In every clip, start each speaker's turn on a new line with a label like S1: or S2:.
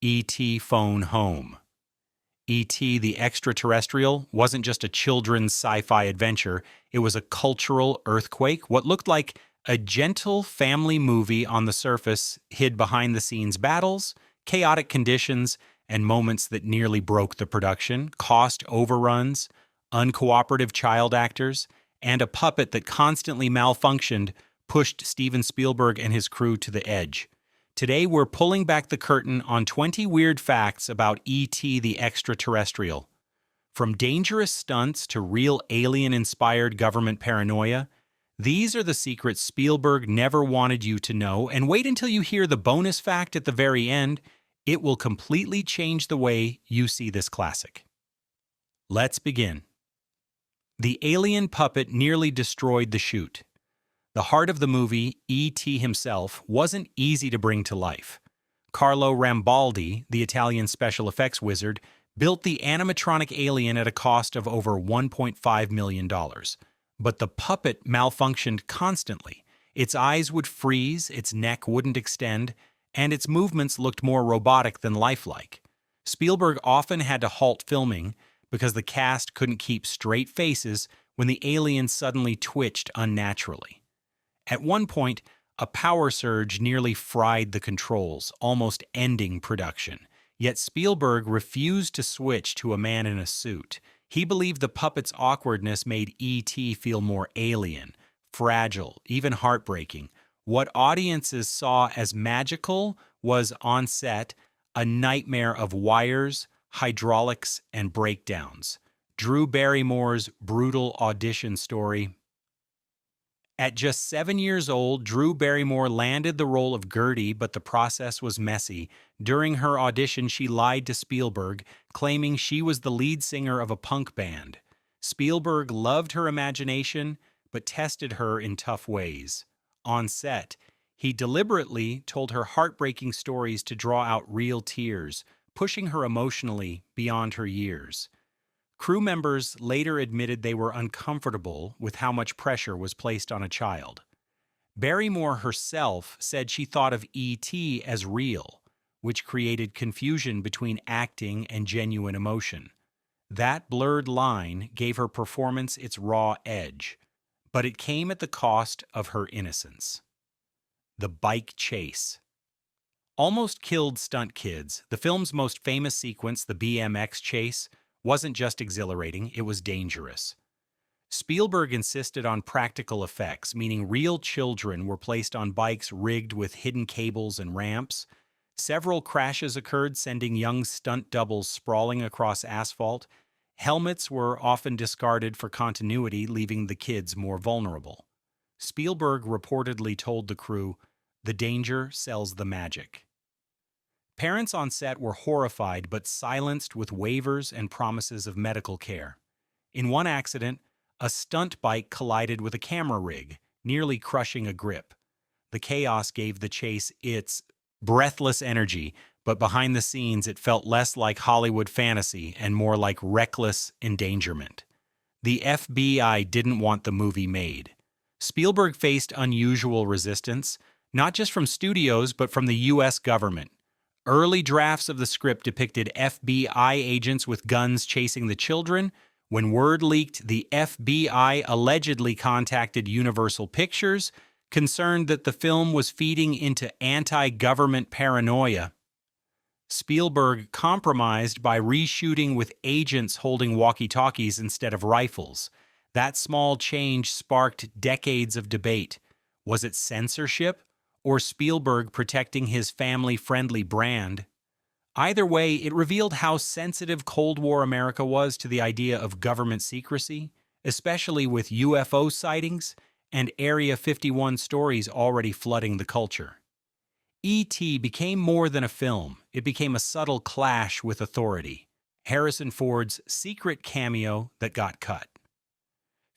S1: E.T. Phone Home. E.T. the Extra-Terrestrial wasn't just a children's sci-fi adventure, it was a cultural earthquake, what looked like a gentle family movie on the surface hid behind-the-scenes battles, chaotic conditions, and moments that nearly broke the production, cost overruns, uncooperative child actors, and a puppet that constantly malfunctioned pushed Steven Spielberg and his crew to the edge. Today, we're pulling back the curtain on 20 weird facts about E.T. the Extra-Terrestrial. From dangerous stunts to real alien-inspired government paranoia, these are the secrets Spielberg never wanted you to know, and wait until you hear the bonus fact at the very end. It will completely change the way you see this classic. Let's begin. The alien puppet nearly destroyed the shoot. The heart of the movie, E.T. himself, wasn't easy to bring to life. Carlo Rambaldi, the Italian special effects wizard, built the animatronic alien at a cost of over $1.5 million. But the puppet malfunctioned constantly. Its eyes would freeze, its neck wouldn't extend, and its movements looked more robotic than lifelike. Spielberg often had to halt filming because the cast couldn't keep straight faces when the alien suddenly twitched unnaturally. At one point, a power surge nearly fried the controls, almost ending production. Yet Spielberg refused to switch to a man in a suit. He believed the puppet's awkwardness made E.T. feel more alien, fragile, even heartbreaking. What audiences saw as magical was, on set, a nightmare of wires, hydraulics, and breakdowns. Drew Barrymore's brutal audition story. At just 7 years old, Drew Barrymore landed the role of Gertie, but the process was messy. During her audition, she lied to Spielberg, claiming she was the lead singer of a punk band. Spielberg loved her imagination, but tested her in tough ways. On set, he deliberately told her heartbreaking stories to draw out real tears, pushing her emotionally beyond her years. Crew members later admitted they were uncomfortable with how much pressure was placed on a child. Barrymore herself said she thought of E.T. as real, which created confusion between acting and genuine emotion. That blurred line gave her performance its raw edge, but it came at the cost of her innocence. The bike chase. Almost killed stunt kids, the film's most famous sequence, the BMX chase, wasn't just exhilarating, it was dangerous. Spielberg insisted on practical effects, meaning real children were placed on bikes rigged with hidden cables and ramps. Several crashes occurred, sending young stunt doubles sprawling across asphalt. Helmets were often discarded for continuity, leaving the kids more vulnerable. Spielberg reportedly told the crew, "The danger sells the magic." Parents on set were horrified but silenced with waivers and promises of medical care. In one accident, a stunt bike collided with a camera rig, nearly crushing a grip. The chaos gave the chase its breathless energy, but behind the scenes it felt less like Hollywood fantasy and more like reckless endangerment. The FBI didn't want the movie made. Spielberg faced unusual resistance, not just from studios but from the U.S. government. Early drafts of the script depicted FBI agents with guns chasing the children. When word leaked, the FBI allegedly contacted Universal Pictures, concerned that the film was feeding into anti-government paranoia. Spielberg compromised by reshooting with agents holding walkie-talkies instead of rifles. That small change sparked decades of debate. Was it censorship, or Spielberg protecting his family-friendly brand? Either way, it revealed how sensitive Cold War America was to the idea of government secrecy, especially with UFO sightings and Area 51 stories already flooding the culture. E.T. became more than a film. It became a subtle clash with authority. Harrison Ford's secret cameo that got cut.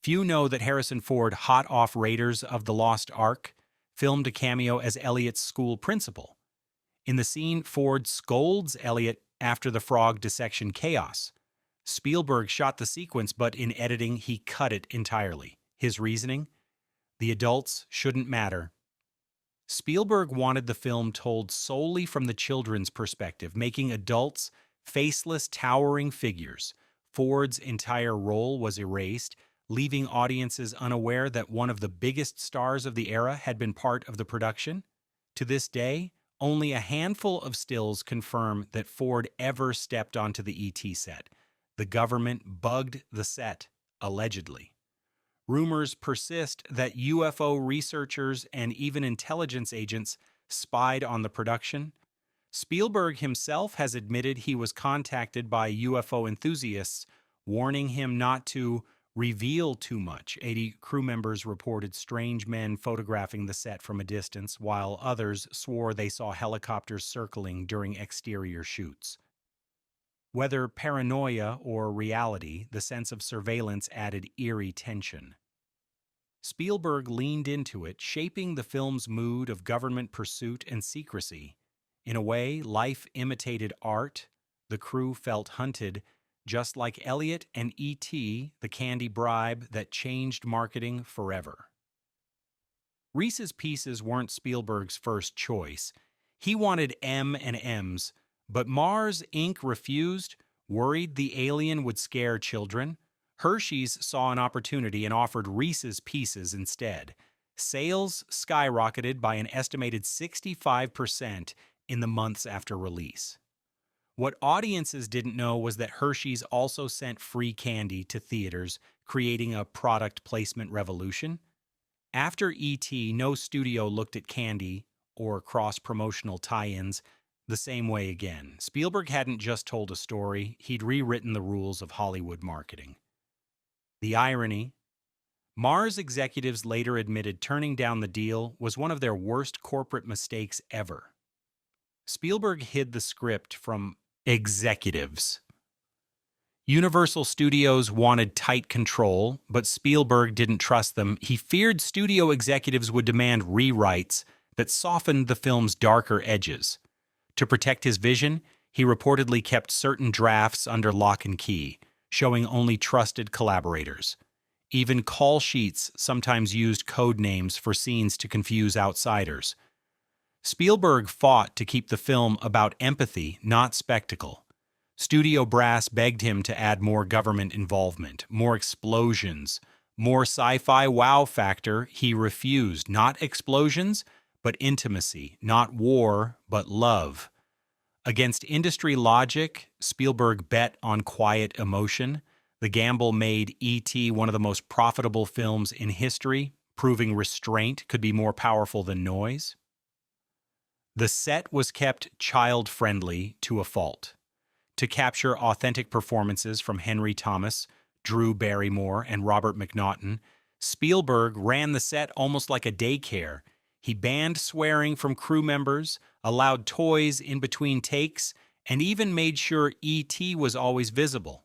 S1: Few know that Harrison Ford, hot off Raiders of the Lost Ark, filmed a cameo as Elliott's school principal. In the scene, Ford scolds Elliott after the frog dissection chaos. Spielberg shot the sequence, but in editing, he cut it entirely. His reasoning? The adults shouldn't matter. Spielberg wanted the film told solely from the children's perspective, making adults faceless, towering figures. Ford's entire role was erased, leaving audiences unaware that one of the biggest stars of the era had been part of the production. To this day, only a handful of stills confirm that Ford ever stepped onto the ET set. The government bugged the set, allegedly. Rumors persist that UFO researchers and even intelligence agents spied on the production. Spielberg himself has admitted he was contacted by UFO enthusiasts, warning him not to reveal too much. 80 crew members reported strange men photographing the set from a distance, while others swore they saw helicopters circling during exterior shoots. Whether paranoia or reality, the sense of surveillance added eerie tension. Spielberg leaned into it, shaping the film's mood of government pursuit and secrecy. In a way, life imitated art. The crew felt hunted, just like Elliott and E.T., the candy bribe that changed marketing forever. Reese's Pieces weren't Spielberg's first choice. He wanted M&Ms, but Mars Inc. refused, worried the alien would scare children. Hershey's saw an opportunity and offered Reese's Pieces instead. Sales skyrocketed by an estimated 65% in the months after release. What audiences didn't know was that Hershey's also sent free candy to theaters, creating a product placement revolution. After E.T., no studio looked at candy or cross-promotional tie-ins the same way again. Spielberg hadn't just told a story, he'd rewritten the rules of Hollywood marketing. The irony: Mars executives later admitted turning down the deal was one of their worst corporate mistakes ever. Spielberg hid the script from executives. Universal Studios wanted tight control, but Spielberg didn't trust them. He feared studio executives would demand rewrites that softened the film's darker edges. To protect his vision, he reportedly kept certain drafts under lock and key, showing only trusted collaborators. Even call sheets sometimes used code names for scenes to confuse outsiders. Spielberg fought to keep the film about empathy, not spectacle. Studio brass begged him to add more government involvement, more explosions, more sci-fi wow factor. He refused. Not explosions, but intimacy. Not war, but love. Against industry logic, Spielberg bet on quiet emotion. The gamble made E.T. one of the most profitable films in history, proving restraint could be more powerful than noise. The set was kept child-friendly to a fault. To capture authentic performances from Henry Thomas, Drew Barrymore, and Robert McNaughton, Spielberg ran the set almost like a daycare. He banned swearing from crew members, allowed toys in between takes, and even made sure E.T. was always visible.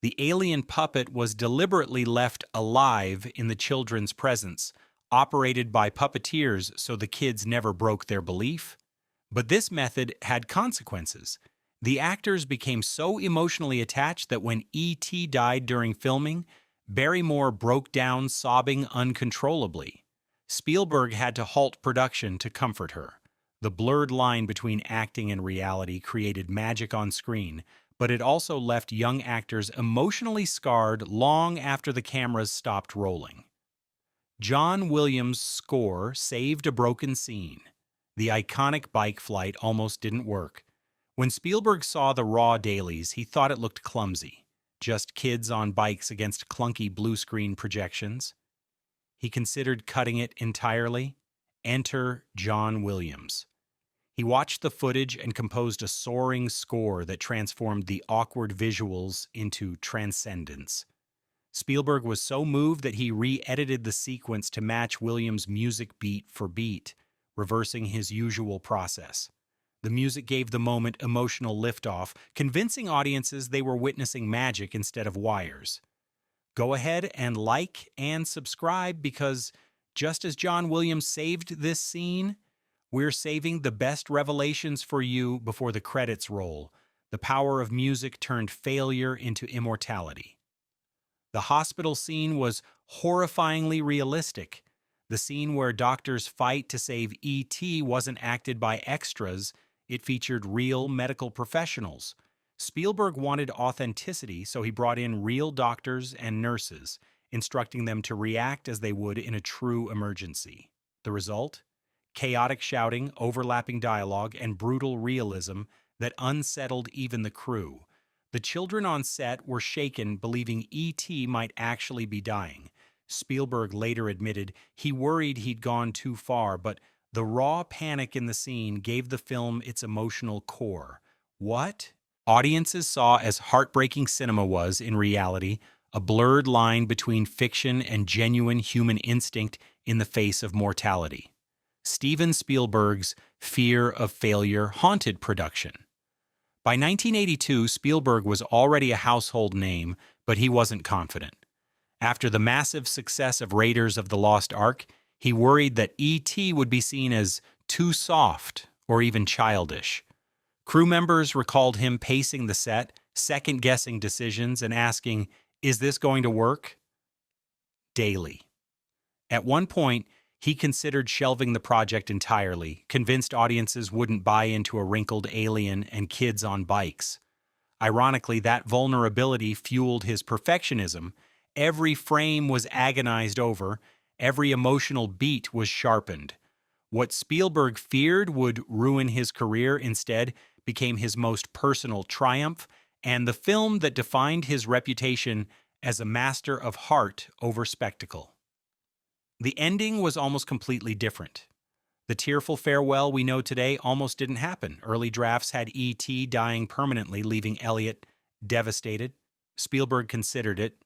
S1: The alien puppet was deliberately left alive in the children's presence, operated by puppeteers so the kids never broke their belief. But this method had consequences. The actors became so emotionally attached that when E.T. died during filming, Barrymore broke down sobbing uncontrollably. Spielberg had to halt production to comfort her. The blurred line between acting and reality created magic on screen, but it also left young actors emotionally scarred long after the cameras stopped rolling. John Williams' score saved a broken scene. The iconic bike flight almost didn't work. When Spielberg saw the raw dailies, he thought it looked clumsy. Just kids on bikes against clunky blue screen projections. He considered cutting it entirely. Enter John Williams. He watched the footage and composed a soaring score that transformed the awkward visuals into transcendence. Spielberg was so moved that he re-edited the sequence to match Williams' music beat for beat, reversing his usual process. The music gave the moment emotional liftoff, convincing audiences they were witnessing magic instead of wires. Go ahead and like and subscribe, because just as John Williams saved this scene, we're saving the best revelations for you before the credits roll. The power of music turned failure into immortality. The hospital scene was horrifyingly realistic. The scene where doctors fight to save E.T. wasn't acted by extras, it featured real medical professionals. Spielberg wanted authenticity, so he brought in real doctors and nurses, instructing them to react as they would in a true emergency. The result? Chaotic shouting, overlapping dialogue, and brutal realism that unsettled even the crew. The children on set were shaken, believing E.T. might actually be dying. Spielberg later admitted he worried he'd gone too far, but the raw panic in the scene gave the film its emotional core. What audiences saw as heartbreaking cinema was, in reality, a blurred line between fiction and genuine human instinct in the face of mortality. Steven Spielberg's fear of failure haunted production. By 1982, Spielberg was already a household name, but he wasn't confident. After the massive success of Raiders of the Lost Ark, he worried that E.T. would be seen as too soft or even childish. Crew members recalled him pacing the set, second-guessing decisions, and asking, "Is this going to work?" daily. At one point, he considered shelving the project entirely, convinced audiences wouldn't buy into a wrinkled alien and kids on bikes. Ironically, that vulnerability fueled his perfectionism. Every frame was agonized over, every emotional beat was sharpened. What Spielberg feared would ruin his career instead became his most personal triumph, and the film that defined his reputation as a master of heart over spectacle. The ending was almost completely different. The tearful farewell we know today almost didn't happen. Early drafts had E.T. dying permanently, leaving Elliott devastated. Spielberg considered it,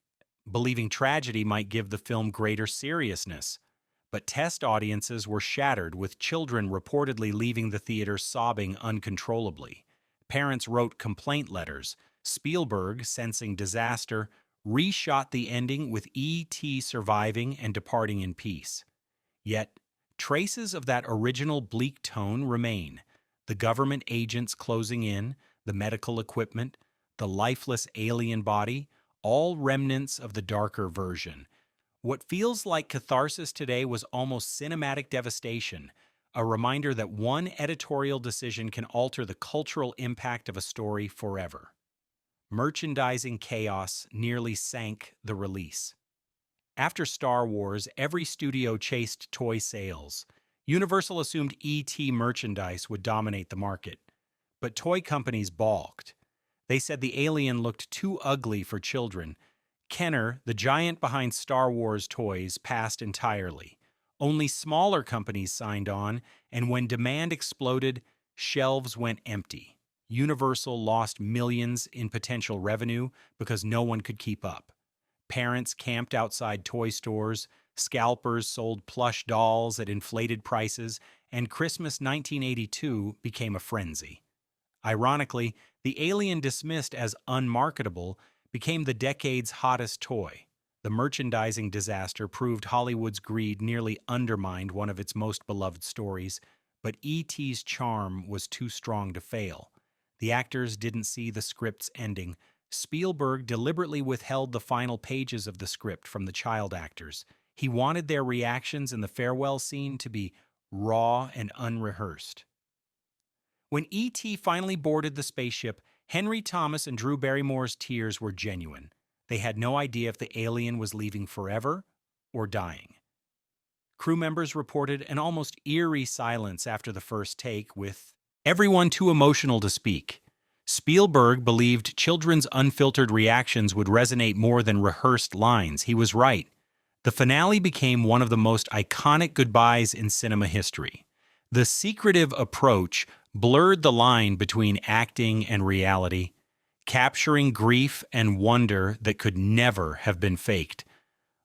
S1: believing tragedy might give the film greater seriousness. But test audiences were shattered, with children reportedly leaving the theater sobbing uncontrollably. Parents wrote complaint letters. Spielberg, sensing disaster, reshot the ending with E.T. surviving and departing in peace. Yet, traces of that original bleak tone remain. The government agents closing in, the medical equipment, the lifeless alien body, all remnants of the darker version. What feels like catharsis today was almost cinematic devastation, a reminder that one editorial decision can alter the cultural impact of a story forever. Merchandising chaos nearly sank the release. After Star Wars, every studio chased toy sales. Universal assumed E.T. merchandise would dominate the market. But toy companies balked. They said the alien looked too ugly for children. Kenner, the giant behind Star Wars toys, passed entirely. Only smaller companies signed on, and when demand exploded, shelves went empty. Universal lost millions in potential revenue because no one could keep up. Parents camped outside toy stores, scalpers sold plush dolls at inflated prices, and Christmas 1982 became a frenzy. Ironically, the alien dismissed as unmarketable became the decade's hottest toy. The merchandising disaster proved Hollywood's greed nearly undermined one of its most beloved stories, but E.T.'s charm was too strong to fail. The actors didn't see the script's ending. Spielberg deliberately withheld the final pages of the script from the child actors. He wanted their reactions in the farewell scene to be raw and unrehearsed. When E.T. finally boarded the spaceship, Henry Thomas and Drew Barrymore's tears were genuine. They had no idea if the alien was leaving forever or dying. Crew members reported an almost eerie silence after the first take, with everyone too emotional to speak. Spielberg believed children's unfiltered reactions would resonate more than rehearsed lines. He was right. The finale became one of the most iconic goodbyes in cinema history. The secretive approach blurred the line between acting and reality, capturing grief and wonder that could never have been faked.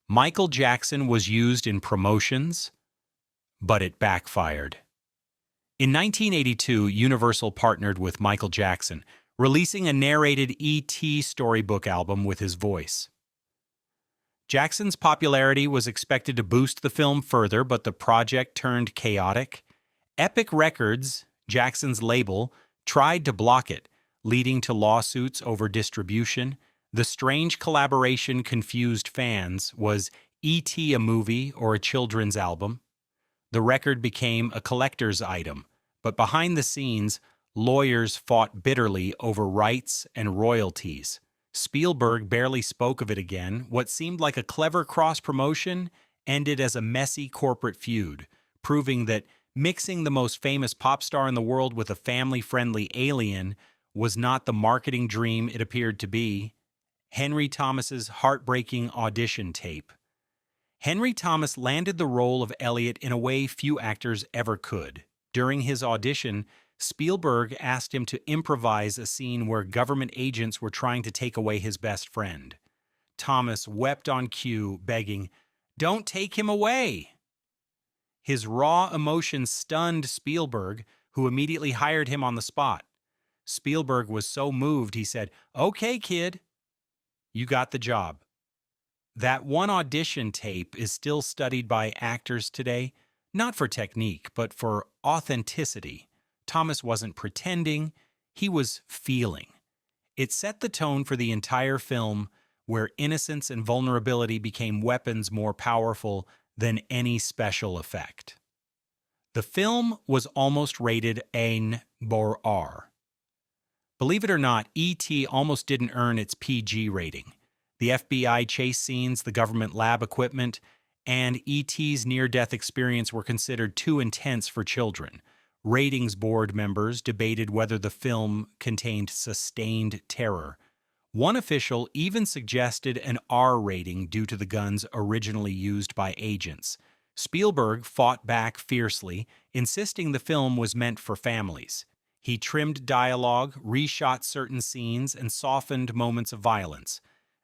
S1: Michael Jackson was used in promotions, but it backfired. In 1982, Universal partnered with Michael Jackson, releasing a narrated E.T. storybook album with his voice. Jackson's popularity was expected to boost the film further, but the project turned chaotic. Epic Records, Jackson's label, tried to block it, leading to lawsuits over distribution. The strange collaboration confused fans. Was E.T. a movie or a children's album? The record became a collector's item, but behind the scenes, lawyers fought bitterly over rights and royalties. Spielberg barely spoke of it again. What seemed like a clever cross promotion ended as a messy corporate feud, proving that mixing the most famous pop star in the world with a family friendly alien was not the marketing dream it appeared to be. Henry Thomas's heartbreaking audition tape. Henry Thomas landed the role of Elliott in a way few actors ever could. During his audition, Spielberg asked him to improvise a scene where government agents were trying to take away his best friend. Thomas wept on cue, begging, "Don't take him away!" His raw emotion stunned Spielberg, who immediately hired him on the spot. Spielberg was so moved, he said, "Okay, kid, you got the job." That one audition tape is still studied by actors today, not for technique, but for authenticity. Thomas wasn't pretending, he was feeling. It set the tone for the entire film, where innocence and vulnerability became weapons more powerful than any special effect. The film was almost rated N or R. Believe it or not, E.T. almost didn't earn its PG rating. The FBI chase scenes, the government lab equipment, and E.T.'s near-death experience were considered too intense for children. Ratings board members debated whether the film contained sustained terror. One official even suggested an R rating due to the guns originally used by agents. Spielberg fought back fiercely, insisting the film was meant for families. He trimmed dialogue, reshot certain scenes, and softened moments of violence.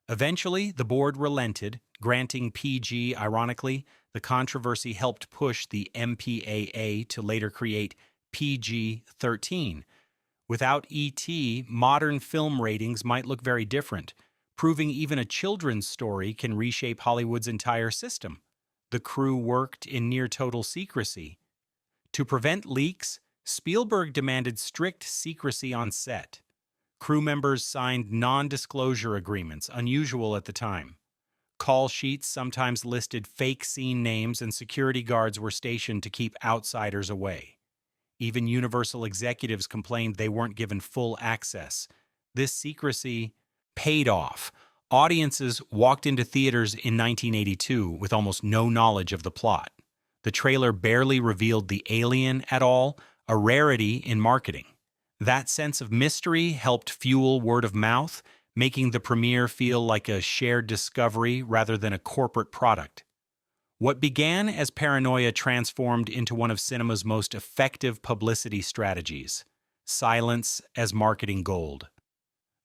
S1: Eventually, the board relented, granting PG. Ironically, the controversy helped push the MPAA to later create PG-13. Without E.T., modern film ratings might look very different, proving even a children's story can reshape Hollywood's entire system. The crew worked in near-total secrecy. To prevent leaks, Spielberg demanded strict secrecy on set. Crew members signed non-disclosure agreements, unusual at the time. Call sheets sometimes listed fake scene names, and security guards were stationed to keep outsiders away. Even Universal executives complained they weren't given full access. This secrecy paid off. Audiences walked into theaters in 1982 with almost no knowledge of the plot. The trailer barely revealed the alien at all, a rarity in marketing. That sense of mystery helped fuel word of mouth, making the premiere feel like a shared discovery rather than a corporate product. What began as paranoia transformed into one of cinema's most effective publicity strategies: silence as marketing gold.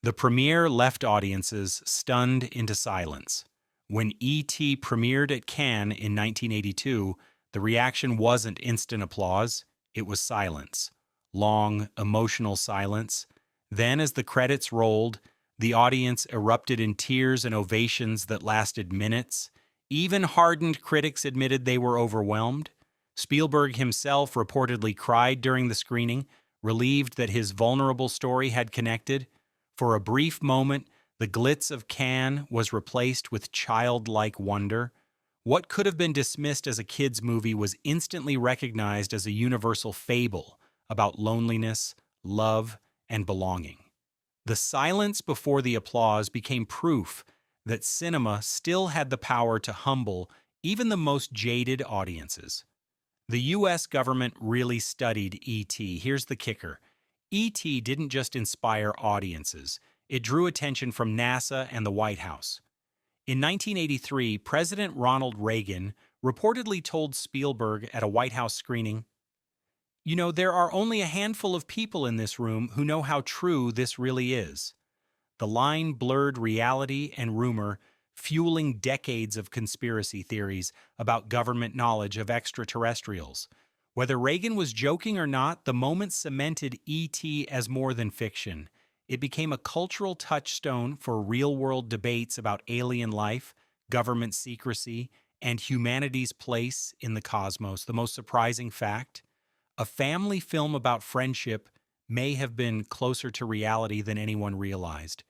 S1: The premiere left audiences stunned into silence. When E.T. premiered at Cannes in 1982, the reaction wasn't instant applause, it was silence. Long, emotional silence. Then, as the credits rolled, the audience erupted in tears and ovations that lasted minutes. Even hardened critics admitted they were overwhelmed. Spielberg himself reportedly cried during the screening, relieved that his vulnerable story had connected. For a brief moment, the glitz of Cannes was replaced with childlike wonder. What could have been dismissed as a kid's movie was instantly recognized as a universal fable about loneliness, love, and belonging. The silence before the applause became proof that cinema still had the power to humble even the most jaded audiences. The U.S. government really studied E.T. Here's the kicker. E.T. didn't just inspire audiences. It drew attention from NASA and the White House. In 1983, President Ronald Reagan reportedly told Spielberg at a White House screening, "You know, there are only a handful of people in this room who know how true this really is." The line blurred reality and rumor, fueling decades of conspiracy theories about government knowledge of extraterrestrials. Whether Reagan was joking or not, the moment cemented E.T. as more than fiction. It became a cultural touchstone for real-world debates about alien life, government secrecy, and humanity's place in the cosmos. The most surprising fact: a family film about friendship may have been closer to reality than anyone realized.